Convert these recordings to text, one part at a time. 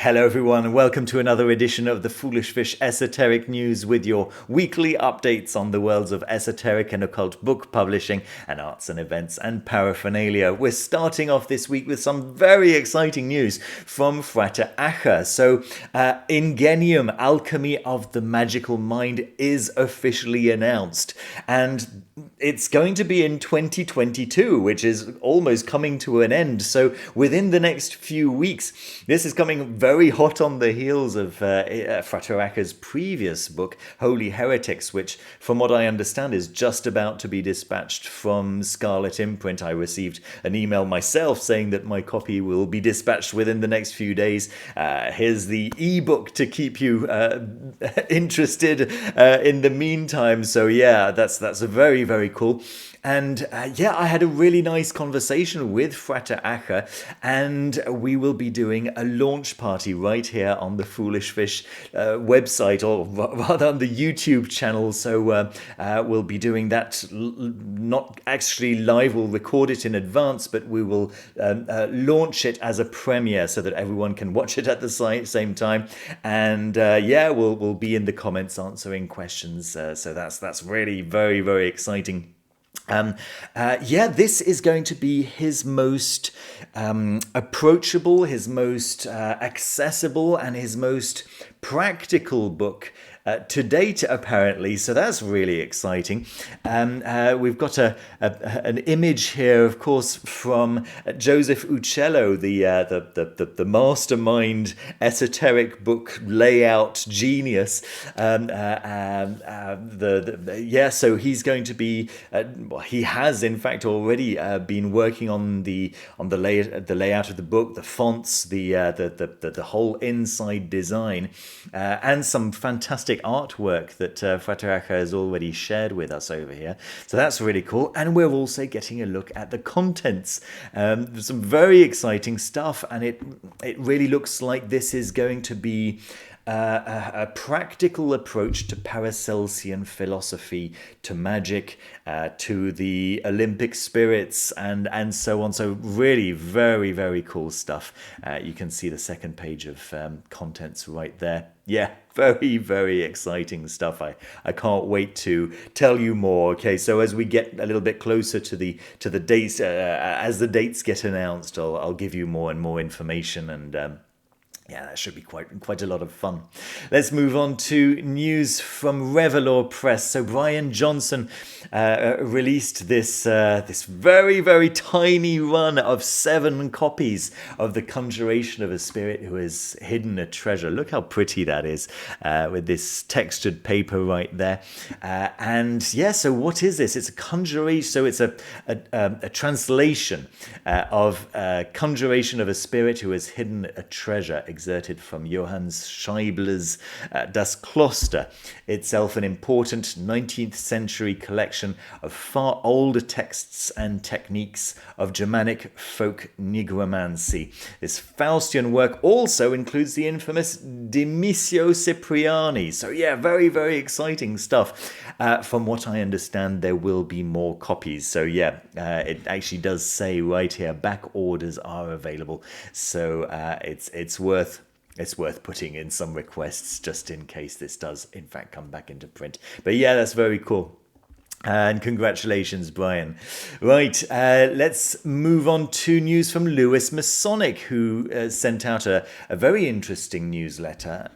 Hello everyone, and welcome to another edition of the Foolish Fish Esoteric News with your weekly updates on the worlds of esoteric and occult book publishing and arts and events and paraphernalia. We're starting off this week with some very exciting news from Frater. So, Ingenium, Alchemy of the Magical Mind, is officially announced, and it's going to be in 2022, which is almost coming to an end. So within the next few weeks, this is coming very hot on the heels of Frater previous book, Holy Heretics, which, from what I understand, is just about to be dispatched from Scarlet Imprint. I received an email myself saying that my copy will be dispatched within the next few days. Here's the ebook to keep you interested in the meantime. So yeah, that's a very, very cool. And I had a really nice conversation with Frater, and we will be doing a launch party right here on the Foolish Fish website, or rather on the YouTube channel. So we'll be doing that, not actually live, we'll record it in advance, but we will launch it as a premiere so that everyone can watch it at the same time. And we'll be in the comments answering questions. So that's really very, very exciting. This is going to be his most approachable, his most accessible, and his most practical book to date, apparently. So that's really exciting. We've got an image here, of course, from Joseph Uccello, the mastermind esoteric book layout genius. So he's going to be. He has, in fact, already been working on the layout of the book, the fonts, the whole inside design, and some fantastic artwork that Frater has already shared with us over here. So that's really cool. And we're also getting a look at the contents. Some very exciting stuff, and it really looks like this is going to be a practical approach to Paracelsian philosophy, to magic, to the Olympic spirits, and so on. So really very, very cool stuff. You can see the second page of contents right there. Yeah, very, very exciting stuff. I can't wait to tell you more. Okay, so as we get a little bit closer to the dates, as the dates get announced, I'll give you more and more information, and that should be quite a lot of fun. Let's move on to news from Revelor Press. So Brian Johnson released this very, very tiny run of 7 copies of The Conjuration of a Spirit Who Has Hidden a Treasure. Look how pretty that is, with this textured paper right there. So what is this? It's a conjuration. So it's a translation of Conjuration of a Spirit Who Has Hidden a Treasure, excerpted from Johann Scheibler's Das Kloster, itself an important 19th century collection of far older texts and techniques of Germanic folk nigromancy. This Faustian work also includes the infamous Demisio Cipriani. So very, very exciting stuff. From what I understand, there will be more copies. So it actually does say right here, back orders are available. So it's worth putting in some requests just in case this does in fact come back into print. But that's very cool. And congratulations, Brian. Right, let's move on to news from Lewis Masonic, who sent out a very interesting newsletter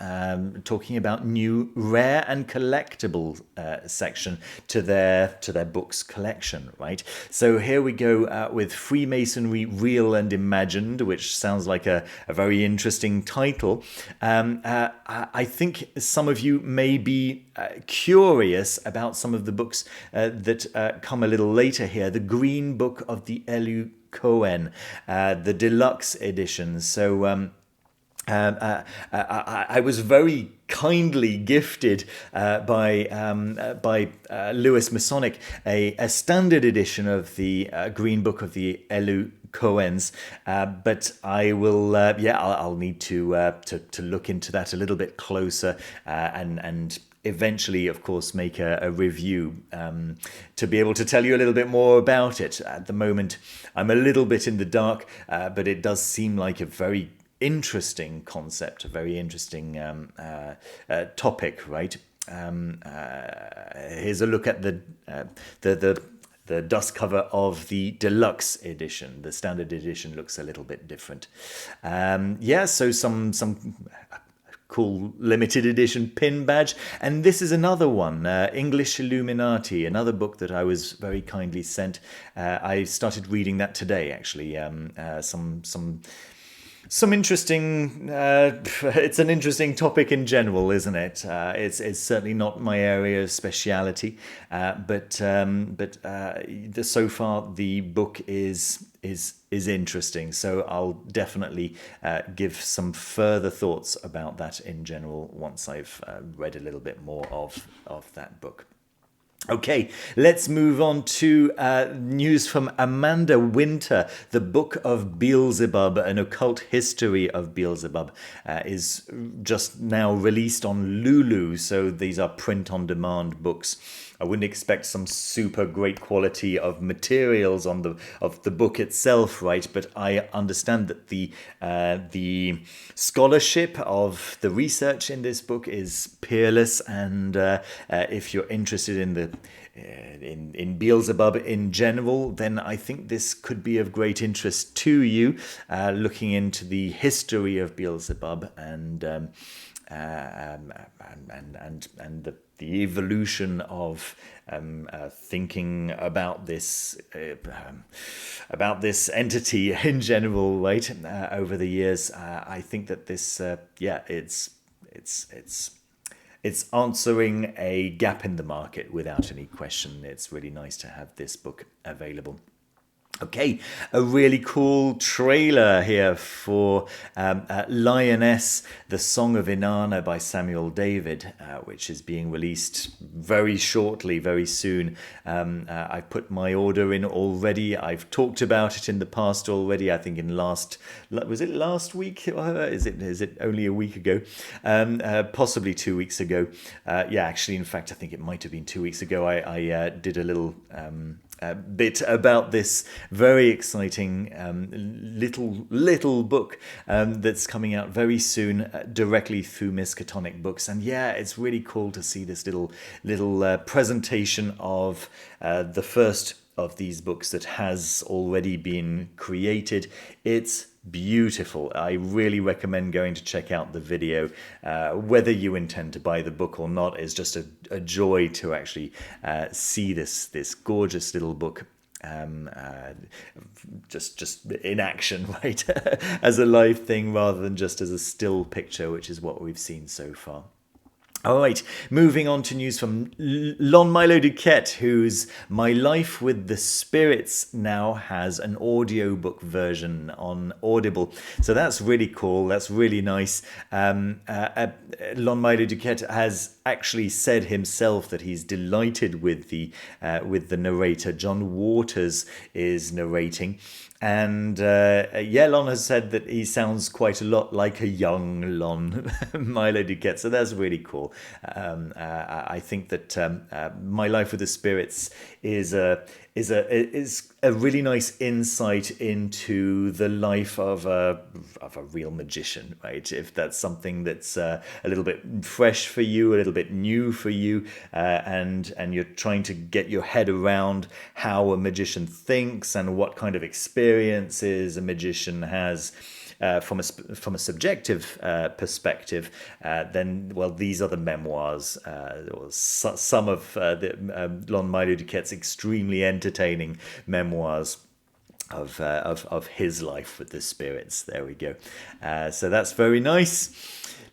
talking about new rare and collectible section to their books collection. Right, so here we go with Freemasonry Real and Imagined, which sounds like a very interesting title. I think some of you may be curious about some of the books that come a little later here. The Green Book of the Elu Cohen, the deluxe edition. So I was very kindly gifted by Lewis Masonic a standard edition of the Green Book of the Elu Cohens, but I will I'll need to look into that a little bit closer and eventually, of course, make a review to be able to tell you a little bit more about it. At the moment, I'm a little bit in the dark, but it does seem like a very interesting concept, a very interesting topic, right? Here's a look at the dust cover of the deluxe edition. The standard edition looks a little bit different. So some cool limited edition pin badge, and this is another one, English Illuminati, another book that I was very kindly sent. I started reading that today, actually. Some interesting. It's an interesting topic in general, isn't it? It's certainly not my area of speciality, but so far the book is interesting. So I'll definitely give some further thoughts about that in general once I've read a little bit more of that book. Okay, let's move on to news from Amanda Winter. The Book of Beelzebub, an occult history of Beelzebub, is just now released on Lulu. So these are print-on-demand books. I wouldn't expect some super great quality of materials of the book itself, right? But I understand that the scholarship of the research in this book is peerless, and if you're interested in Beelzebub in general, then I think this could be of great interest to you. Looking into the history of Beelzebub and the evolution of thinking about this entity in general, right? Over the years, I think that this, it's answering a gap in the market without any question. It's really nice to have this book available. Okay, a really cool trailer here for Lionesse, The Song of Inanna by Samuel David, which is being released very shortly, very soon. I put my order in already. I've talked about it in the past already. I think was it last week? Is it only a week ago? Possibly 2 weeks ago. Actually, in fact, I think it might have been 2 weeks ago. I did a little bit about this very exciting little book that's coming out very soon directly through Miskatonic Books. And it's really cool to see this little presentation of the first of these books that has already been created. It's beautiful. I really recommend going to check out the video. Whether you intend to buy the book or not is just a joy to actually see this gorgeous little book just in action, right? As a live thing rather than just as a still picture, which is what we've seen so far. All right, moving on to news from Lon Milo Duquette, whose My Life with the Spirits now has an audiobook version on Audible. So that's really cool. That's really nice. Lon Milo Duquette has actually said himself that he's delighted with the narrator. John Waters is narrating. And Lon has said that he sounds quite a lot like a young Lon Milo Duquette, so that's really cool. I think that My Life with the Spirits is a really nice insight into the life of a real magician, right? If that's something that's a little bit fresh for you, a little bit new for you, and you're trying to get your head around how a magician thinks and what kind of experiences a magician has from a subjective perspective, then these are the memoirs, or some of Lon Milo Duquette's extremely entertaining memoirs of his life with the spirits. There we go. So that's very nice.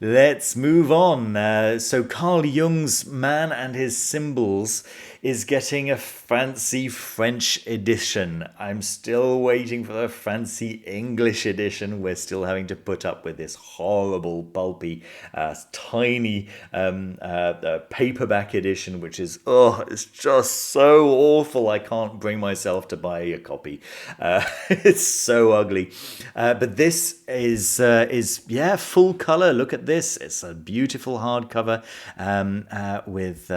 Let's move on. So Carl Jung's Man and His Symbols is getting a fancy French edition. I'm still waiting for the fancy English edition. We're still having to put up with this horrible, pulpy, tiny paperback edition, which is, it's just so awful. I can't bring myself to buy a copy. It's so ugly. But this is full color. Look at this. It's a beautiful hardcover with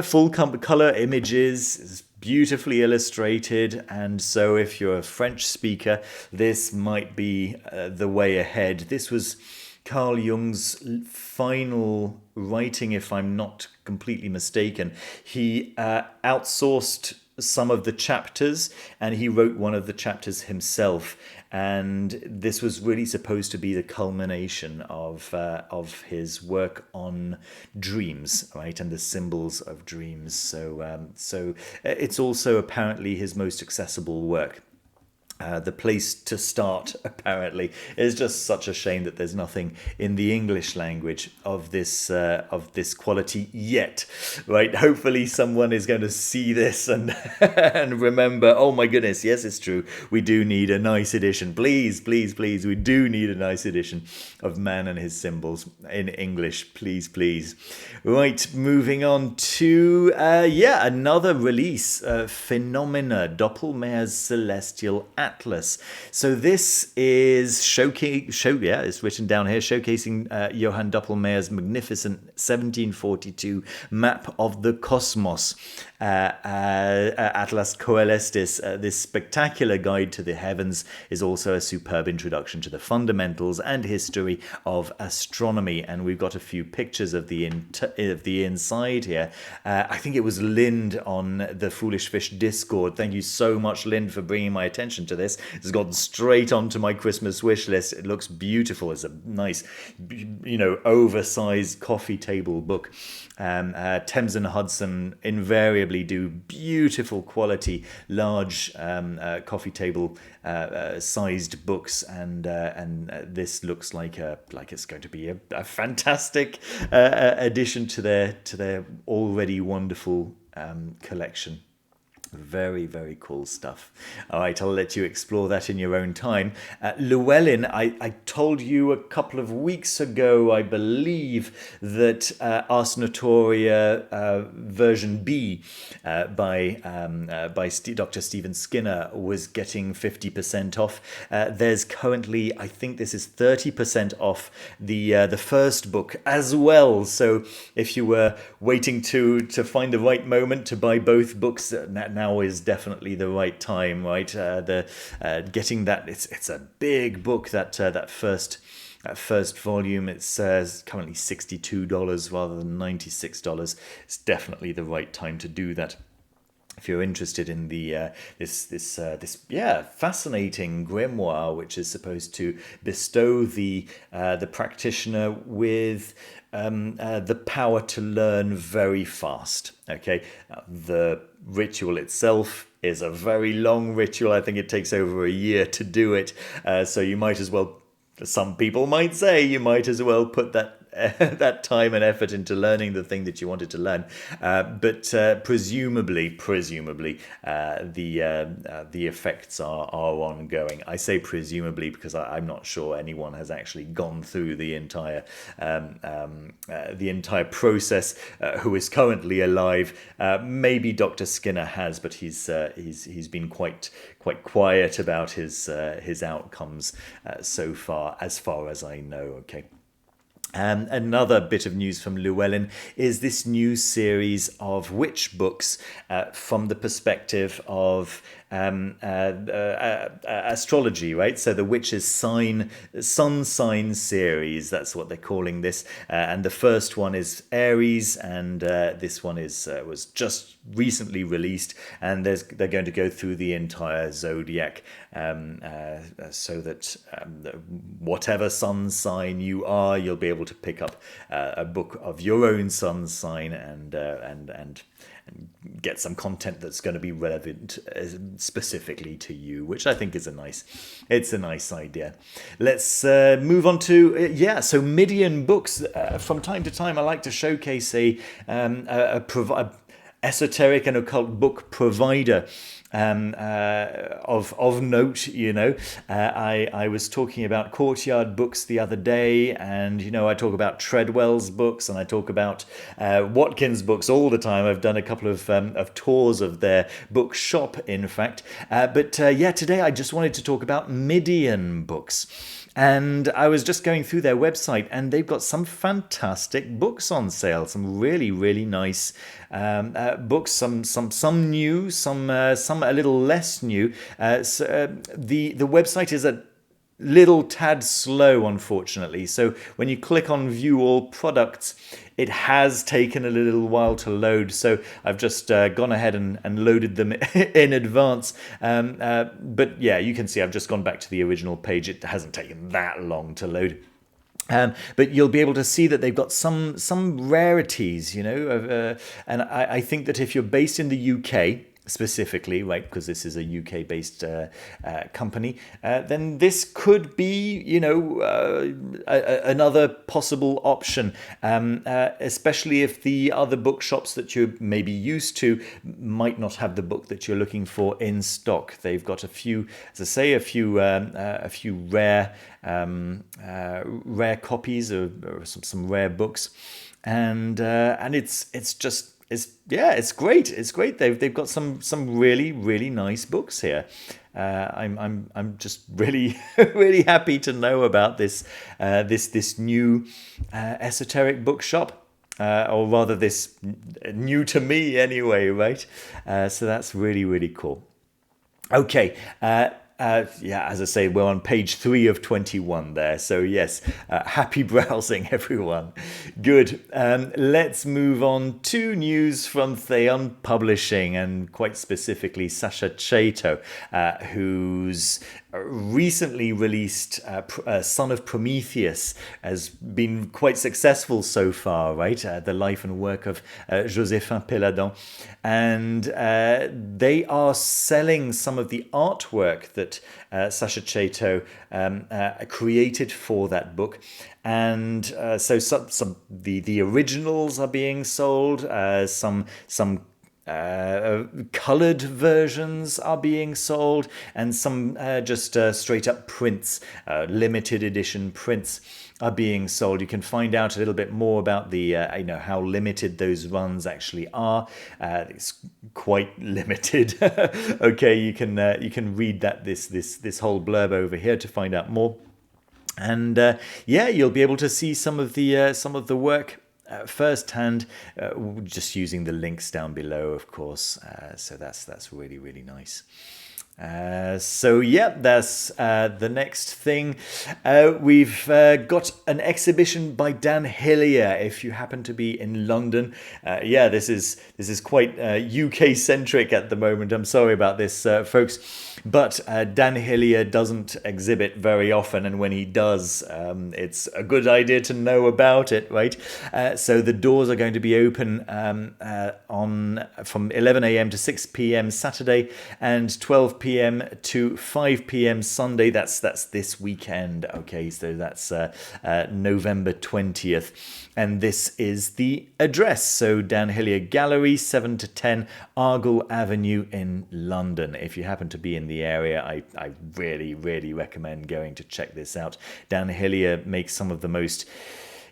full color images. It's beautifully illustrated, and so if you're a French speaker, this might be the way ahead. This was Carl Jung's final writing, if I'm not completely mistaken. He outsourced some of the chapters, and he wrote one of the chapters himself. And this was really supposed to be the culmination of his work on dreams, right, and the symbols of dreams. So it's also apparently his most accessible work. The place to start, apparently. It's just such a shame that there's nothing in the English language of this quality yet, right? Hopefully someone is going to see this and and remember, oh my goodness, yes, it's true. We do need a nice edition. Please, please, please, we do need a nice edition of Man and His Symbols in English. Please, please. Right, moving on to, another release, Phaenomena, Doppelmayr's Celestial Atlas. So this is it's written down here, showcasing Johann Doppelmayr's magnificent 1742 map of the cosmos, Atlas Coelestis. This spectacular guide to the heavens is also a superb introduction to the fundamentals and history of astronomy. And we've got a few pictures of the inside here. I think it was Lind on the Foolish Fish Discord. Thank you so much, Lind, for bringing my attention to this. It's gone straight onto my Christmas wish list. It looks beautiful. It's a nice, oversized coffee table book. Thames and Hudson invariably do beautiful quality, large coffee table sized books, and this looks like it's going to be a fantastic addition to their already wonderful collection. Very, very cool stuff. All right, I'll let you explore that in your own time. Llewellyn, I told you a couple of weeks ago, I believe, that Ars Notoria version B by Dr. Stephen Skinner was getting 50% off. There's currently, I think this is 30% off the first book as well. So if you were waiting to find the right moment to buy both books, now is definitely the right time, right? Getting that, it's a big book, that first volume. It's currently $62 rather than $96. It's definitely the right time to do that. If you're interested in the this fascinating grimoire, which is supposed to bestow the practitioner with the power to learn very fast. Okay, the ritual itself is a very long ritual. I think it takes over a year to do it. So you might as well, some people might say, you might as well put that time and effort into learning the thing that you wanted to learn, but presumably the effects are ongoing. I say presumably because I'm not sure anyone has actually gone through the entire process who is currently alive. Maybe Dr. Skinner has, but he's been quite quiet about his outcomes so far as I know. Okay. Another bit of news from Llewellyn is this new series of witch books from the perspective of astrology, right? So the Witch's sun sign series, that's what they're calling this, and the first one is Aries, and this one was just recently released, and they're going to go through the entire zodiac, so that whatever sun sign you are, you'll be able to pick up a book of your own sun sign and get some content that's going to be relevant specifically to you, which I think is a nice idea. Let's move on to so Midian Books. From time to time, I like to showcase a esoteric and occult book provider of note. I was talking about Courtyard Books the other day, and I talk about Treadwell's books, and I talk about Watkins Books all the time. I've done a couple of tours of their bookshop, in fact. But today I just wanted to talk about Midian Books. And I was just going through their website, and they've got some fantastic books on sale. Some really, really nice books. Some new, some a little less new. The website is a little tad slow, unfortunately. So when you click on View All Products, it has taken a little while to load. So I've just gone ahead and loaded them in advance. But yeah, you can see I've just gone back to the original page. It hasn't taken that long to load. But you'll be able to see that they've got some rarities, and I think that if you're based in the UK, specifically, right, because this is a UK-based company, then this could be, another possible option, especially if the other bookshops that you're maybe used to might not have the book that you're looking for in stock. They've got a few, as I say, a few rare copies or some rare books, and it's just. It's great. It's great. They've got some really, really nice books here. I'm just really really happy to know about this new esoteric bookshop, or rather this new to me anyway, right? So that's really, really cool. Okay. As I say, we're on page 3 of 21 there. So yes, happy browsing, everyone. Good. Let's move on to news from Theon Publishing, and quite specifically Sasha Chatow, who's recently released Son of Prometheus, has been quite successful so far, right? The life and work of Joséphin Péladan. And they are selling some of the artwork that Sasha Chatow created for that book. And so some the originals are being sold, some coloured versions are being sold, and some just straight up prints, limited edition prints are being sold. You can find out a little bit more about the how limited those runs actually are. It's quite limited. Okay, you can read that this whole blurb over here to find out more. And you'll be able to see some of the work firsthand, just using the links down below, of course. So that's really, really nice. That's the next thing. We've got an exhibition by Dan Hillier. If you happen to be in London, this is quite UK centric at the moment. I'm sorry about this, folks. But Dan Hillier doesn't exhibit very often, and when he does, it's a good idea to know about it, right? So the doors are going to be open from 11 a.m. to 6 p.m. Saturday and 12 p.m. to 5 p.m. Sunday. That's this weekend, okay? So that's November 20th. And this is the address. So Dan Hillier Gallery, 7 to 10 Argyle Avenue in London. If you happen to be in the area, I really, really recommend going to check this out. Dan Hillier makes some of the most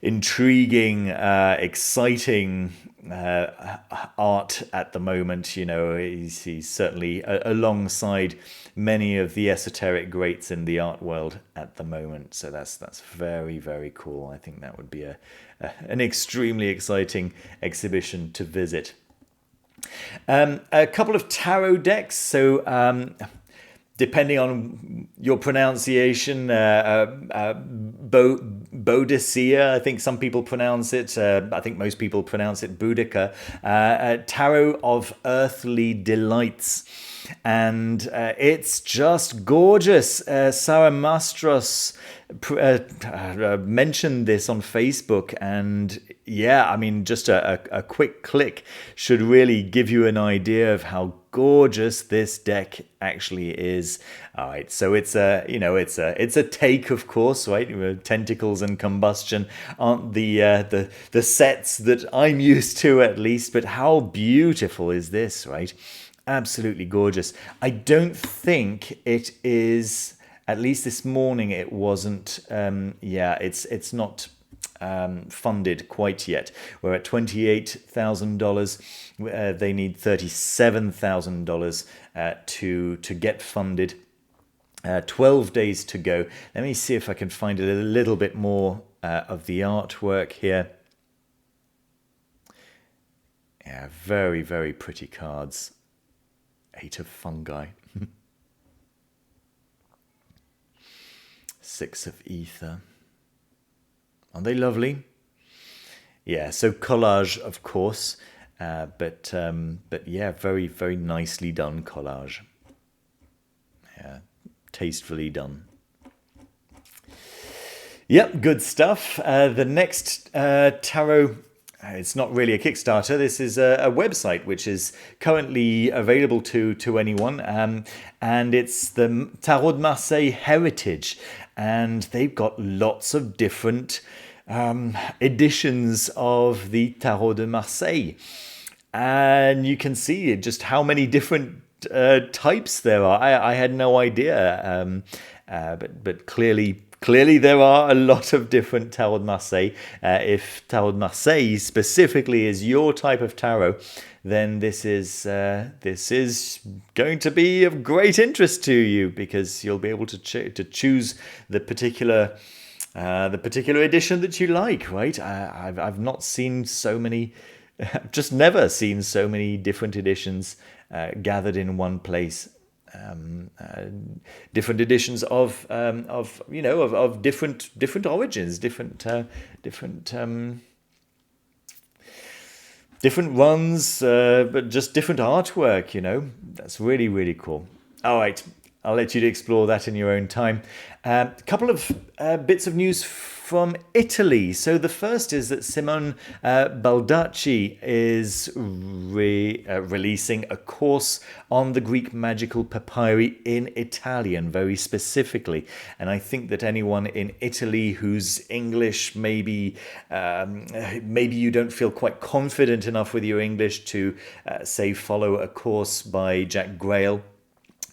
intriguing, exciting art at the moment. He's certainly alongside many of the esoteric greats in the art world at the moment. So that's very, very cool. I think that would be an extremely exciting exhibition to visit. A couple of tarot decks. So depending on your pronunciation, Boadicea, I think some people pronounce it. I think most people pronounce it Boudica. Tarot of Earthly Delights. And it's just gorgeous. Sarah Mastros mentioned this on Facebook, and just a quick click should really give you an idea of how gorgeous this deck actually is. All right, so it's a take, of course, right? Tentacles and combustion aren't the sets that I'm used to, at least, but how beautiful is this, right? Absolutely gorgeous. I don't think it is, at least this morning it wasn't, it's not funded quite yet. We're at $28,000. They need $37,000 to get funded. 12 days to go. Let me see if I can find a little bit more of the artwork here. Yeah, very, very pretty cards. 8 of fungi. 6 of ether. Aren't they lovely? Yeah, so collage, of course, but yeah, very, very nicely done collage. Yeah, tastefully done. Yep, good stuff. The next tarot, it's not really a Kickstarter. This is a website which is currently available to anyone, and it's the Tarot de Marseille Heritage, and they've got lots of different editions of the Tarot de Marseille, and you can see just how many different types there are. I had no idea, but clearly there are a lot of different Tarot de Marseille. If Tarot de Marseille specifically is your type of tarot, then this is going to be of great interest to you, because you'll be able to choose the particular edition that you like. Right? I've not seen so many. Just never seen so many different editions gathered in one place. Different editions of different origins, different runs, but just different artwork. That's really, really cool. All right, I'll let you explore that in your own time. A couple of bits of news from Italy. So the first is that Simone Baldacci is releasing a course on the Greek magical papyri in Italian, very specifically. And I think that anyone in Italy whose English maybe you don't feel quite confident enough with your English to say follow a course by Jack Grail,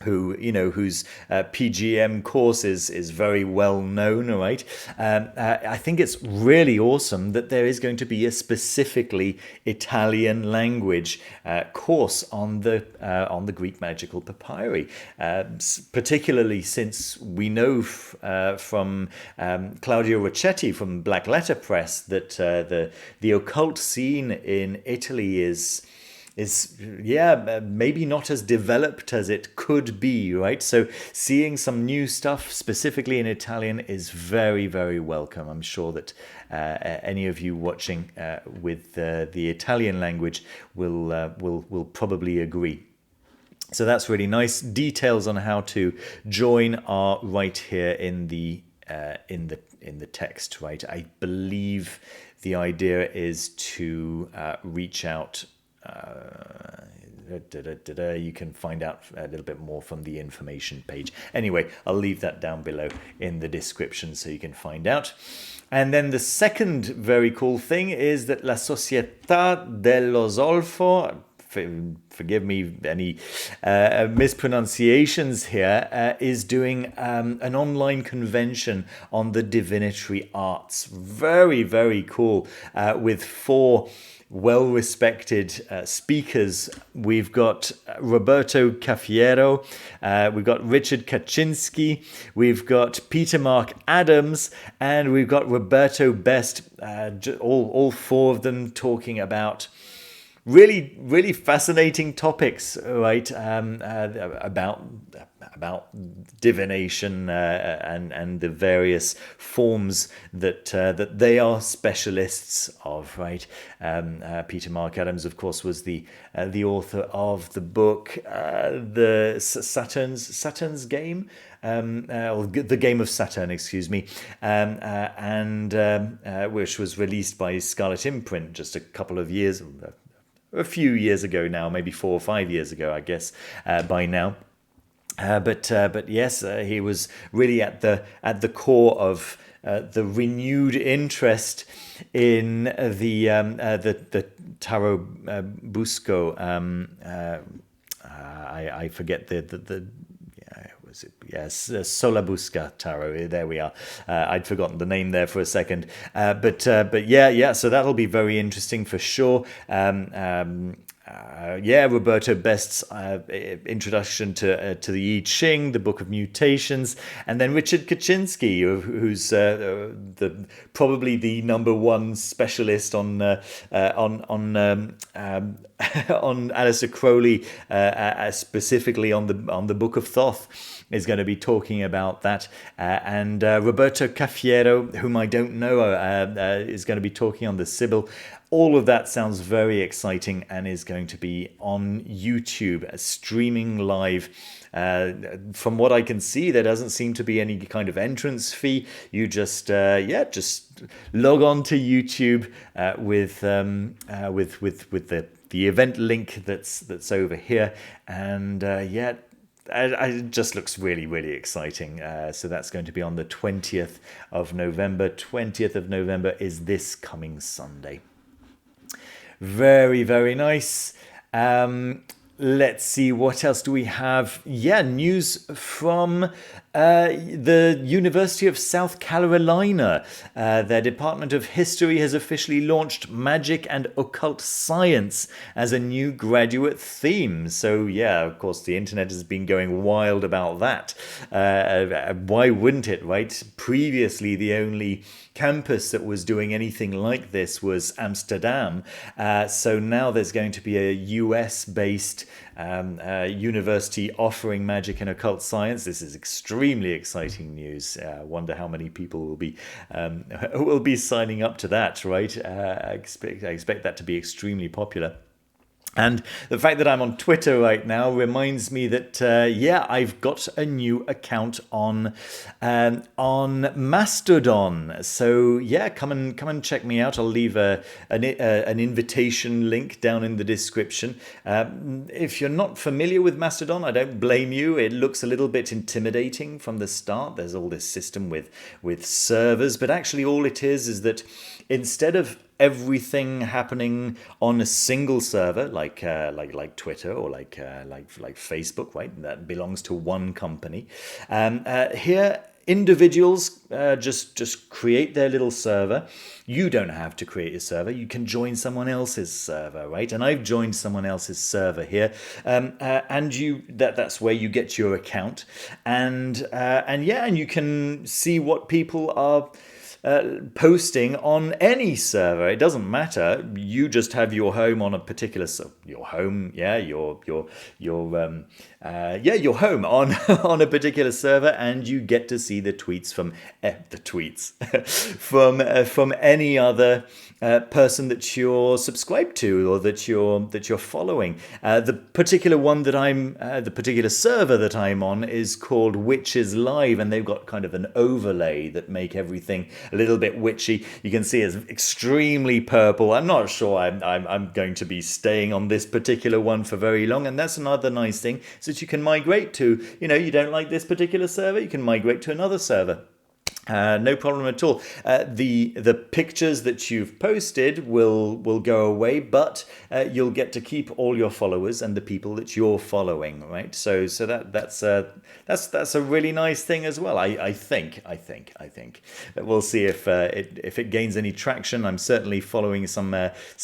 whose PGM course is very well known, right? I think it's really awesome that there is going to be a specifically Italian language course on the Greek magical papyri, particularly since we know from Claudio Rocchetti from Black Letter Press that the occult scene in Italy is maybe not as developed as it could be, right? So seeing some new stuff specifically in Italian is very, very welcome. I'm sure that any of you watching with the Italian language will probably agree. So that's really nice. Details on how to join are right here in the text, right? I believe the idea is to reach out. You can find out a little bit more from the information page. Anyway, I'll leave that down below in the description so you can find out. And then the second very cool thing is that La Società dello Zolfo, forgive me any mispronunciations here, is doing an online convention on the divinatory arts. Very, very cool, with 4 well-respected speakers. We've got Roberto Caffiero, we've got Richard Kaczynski, we've got Peter Mark Adams, and we've got Roberto Best, all 4 of them talking about really, really fascinating topics, right? About divination and the various forms that they are specialists of, right? Peter Mark Adams, of course, was the author of the book, the Saturn's Game. Or the Game of Saturn, excuse me, and which was released by Scarlet Imprint just a few years ago now, maybe 4 or 5 years ago, I guess, by now. But yes, he was really at the core of the renewed interest in the Tarot Busco. I forget the was it? Yes, Solabusca Tarot. There we are. I'd forgotten the name there for a second. But yeah. So that'll be very interesting for sure. Roberto Best's introduction to the I Ching, the Book of Mutations, and then Richard Kaczynski, who's probably the #1 specialist on on Aleister Crowley, specifically on the Book of Thoth, is going to be talking about that, and Roberto Caffiero, whom I don't know, is going to be talking on the Sibyl. All of that sounds very exciting and is going to be on YouTube, streaming live. From what I can see, there doesn't seem to be any kind of entrance fee. You just log on to YouTube with the event link that's over here, and it just looks really, really exciting. So that's going to be on the 20th of November. 20th of November is this coming Sunday. Very, very nice. Let's see, what else do we have? News from the University of South Carolina. Their Department of History has officially launched Magic and Occult Science as a new graduate theme. So, of course, the internet has been going wild about that. Why wouldn't it, right? Previously, the only campus that was doing anything like this was Amsterdam. So now there's going to be a US-based university offering magic and occult science. This is extremely exciting news. I wonder how many people will be signing up to that, right? I expect that to be extremely popular. And the fact that I'm on Twitter right now reminds me that, I've got a new account on Mastodon. So, come and check me out. I'll leave an invitation link down in the description. If you're not familiar with Mastodon, I don't blame you. It looks a little bit intimidating from the start. There's all this system with servers, but actually all it is that instead of everything happening on a single server, like Twitter or like Facebook, right? That belongs to one company. Here, individuals just create their little server. You don't have to create a server. You can join someone else's server, right? And I've joined someone else's server here, and that's where you get your account, and you can see what people are posting on any server. It doesn't matter. You just have your home on a particular your home on on a particular server, and you get to see the tweets from from any other person that you're subscribed to or that you're following. The particular one that the particular server that I'm on is called witches.live, and they've got kind of an overlay that make everything a little bit witchy. You can see it's extremely purple. I'm not sure I'm going to be staying on this particular one for very long, and that's another nice thing, so that you can migrate to, you don't like this particular server, you can migrate to another server. No problem at all. The pictures that you've posted will go away, but you'll get to keep all your followers and the people that you're following, right? So that's a really nice thing as well. I think we'll see if it gains any traction. I'm certainly following some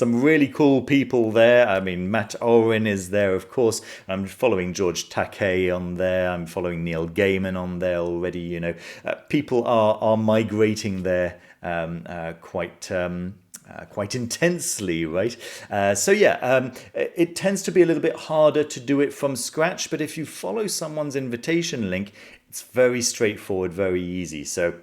really cool people there. I mean, Matt Owen is there, of course. I'm following George Takei on there. I'm following Neil Gaiman on there already. People are migrating there quite intensely, right? It tends to be a little bit harder to do it from scratch, but if you follow someone's invitation link, it's very straightforward, very easy. So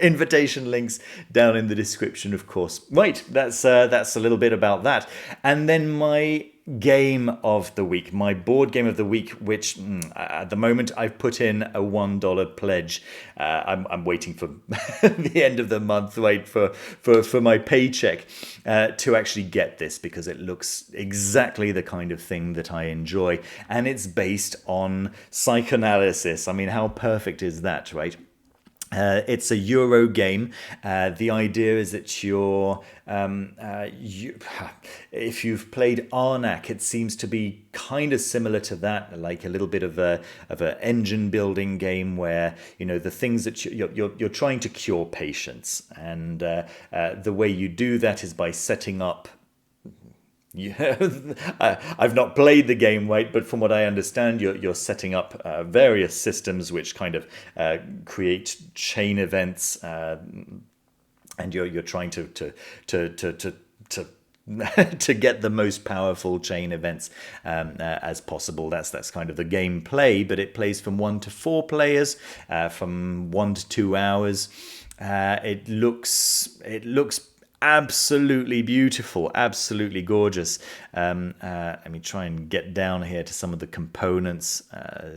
invitation links down in the description, of course. Right, that's a little bit about that. And then my game of the week, my board game of the week, which at the moment I've put in a $1 pledge. I'm waiting for the end of the month, right, for my paycheck to actually get this, because it looks exactly the kind of thing that I enjoy, and it's based on psychoanalysis. I mean, how perfect is that, right? It's a Euro game. The idea is that if you've played Arnak, it seems to be kind of similar to that, like a little bit of an engine building game where the things that you're trying to cure patients, and the way you do that is by setting up Yeah, I've not played the game, right? But from what I understand, you're setting up various systems which kind of create chain events, and you're trying to to get the most powerful chain events as possible. That's kind of the gameplay, but it plays from 1 to 4 players, from 1 to 2 hours. It looks absolutely beautiful, absolutely gorgeous. Let me try and get down here to some of the components.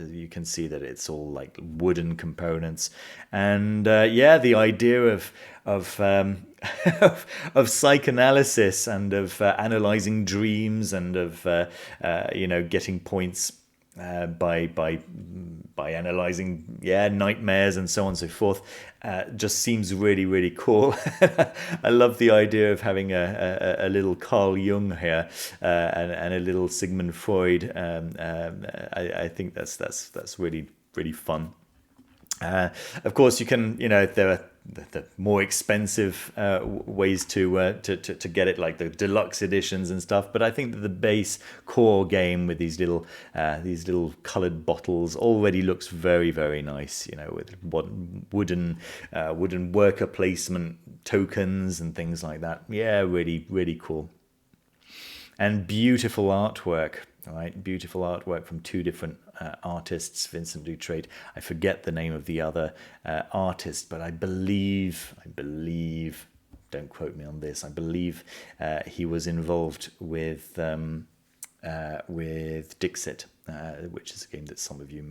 You can see that it's all like wooden components, and yeah, the idea of of psychoanalysis and of analyzing dreams and of getting points by analyzing nightmares and so on and so forth, just seems really cool. I love the idea of having a little Carl Jung here, and a little Sigmund Freud. I think that's really fun. Of course, you can, there are the more expensive ways to get it, like the deluxe editions and stuff. But I think that the base core game with these little coloured bottles already looks very nice. With wooden worker placement tokens and things like that. Yeah, really cool. And beautiful artwork. All right, beautiful artwork from 2 different artists, Vincent Dutrait. I forget the name of the other artist, but I believe, don't quote me on this, I believe he was involved with Dixit, which is a game that some of you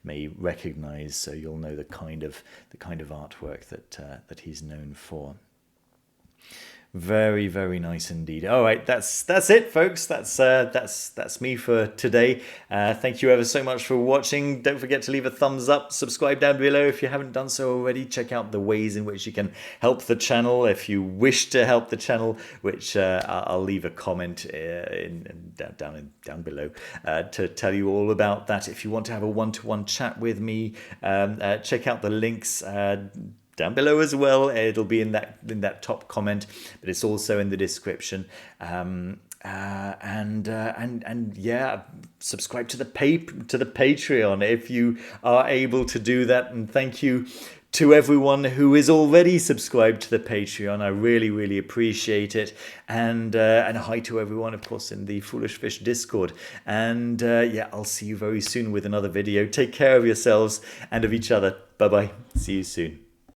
may recognize, so you'll know the kind of artwork that he's known for. Very nice indeed. All right, that's it, folks. That's me for today. Thank you ever so much for watching. Don't forget to leave a thumbs up, subscribe down below if you haven't done so already. Check out the ways in which you can help the channel if you wish to help the channel, which I'll leave a comment down below to tell you all about that. If you want to have a one-to-one chat with me, check out the links down below as well. It'll be in that top comment, but it's also in the description. And yeah, subscribe to the Patreon if you are able to do that. And thank you to everyone who is already subscribed to the Patreon. I really appreciate it. And hi to everyone, of course, in the Foolish Fish Discord. And yeah, I'll see you very soon with another video. Take care of yourselves and of each other. Bye bye. See you soon.